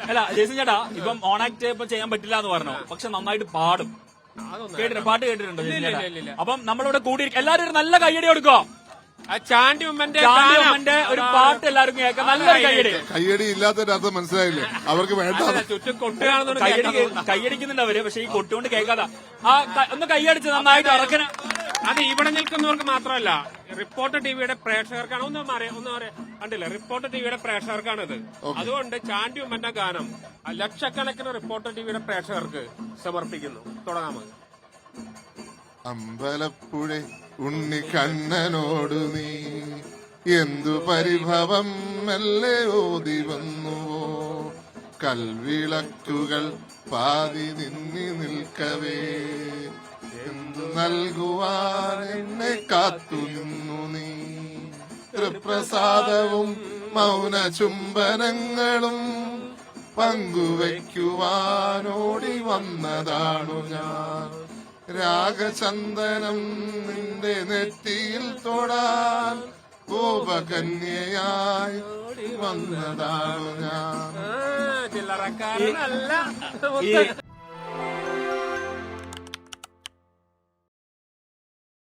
അല്ല ജേസൺ ചേട്ടാ ഇപ്പം ഓണാക്ട് ഇപ്പൊ ചെയ്യാൻ പറ്റില്ല എന്ന് പറഞ്ഞു, പക്ഷെ നന്നായിട്ട് പാടും. കേട്ടിട്ടുണ്ട്, പാട്ട് കേട്ടിട്ടുണ്ടോ ജേസൺ ചേട്ടാ? അപ്പം നമ്മളിവിടെ കൂടി എല്ലാരും ഒരു നല്ല കയ്യടി കൊടുക്കോ. ചാണ്ടി ഉമ്മന്റെ ഒരു പാട്ട് എല്ലാവർക്കും കേൾക്കാം. നല്ലൊരു കയ്യടി. കയ്യടി ഇല്ലാത്തതിനകത്ത് മനസ്സിലായില്ലേ അവർക്ക് വേണ്ട. ചുറ്റും കൊട്ടുകാണെന്ന് കയ്യടിക്കുന്നുണ്ട് അവര്, പക്ഷെ ഈ കൊട്ടുകൊണ്ട് കേൾക്കാതെ ഒന്ന് കയ്യടിച്ച് നന്നായിട്ട് ഉറക്കന. അത് ഇവിടെ നിൽക്കുന്നവർക്ക് മാത്രമല്ല, റിപ്പോർട്ടർ ടിവിയുടെ പ്രേക്ഷകർക്കാണ്. ഒന്ന് കണ്ടില്ല, റിപ്പോർട്ടർ ടിവിയുടെ പ്രേക്ഷകർക്കാണിത്. അതുകൊണ്ട് ചാണ്ടി ഉമ്മന്റെ ഗാനം ലക്ഷക്കണക്കിന് റിപ്പോർട്ടർ ടിവിയുടെ പ്രേക്ഷകർക്ക് സമർപ്പിക്കുന്നു. തുടങ്ങാമോ? അമ്പലപ്പുഴ ഉണ്ണിക്കണ്ണനോട് നീ എന്തു പരിഭവം മെല്ലെ ഓതി വന്നുവോ, കൽവിളക്കുകൾ പാതി നിന്നി നിൽക്കവേ എന്തു നൽകുവാൻ എന്നെ കാത്തു നിന്നു നീ, തൃപ്രസാദവും മൗന ചുംബനങ്ങളും പങ്കുവയ്ക്കുവാനോടി വന്നതാണു ഞാൻ, രാഗചന്ദനം നിന്റെ നെറ്റിയിൽ തൊടാൻ ഗോപകന്യയായി വന്നതാണു ഞാൻ. ചില്ലറക്കാരനല്ല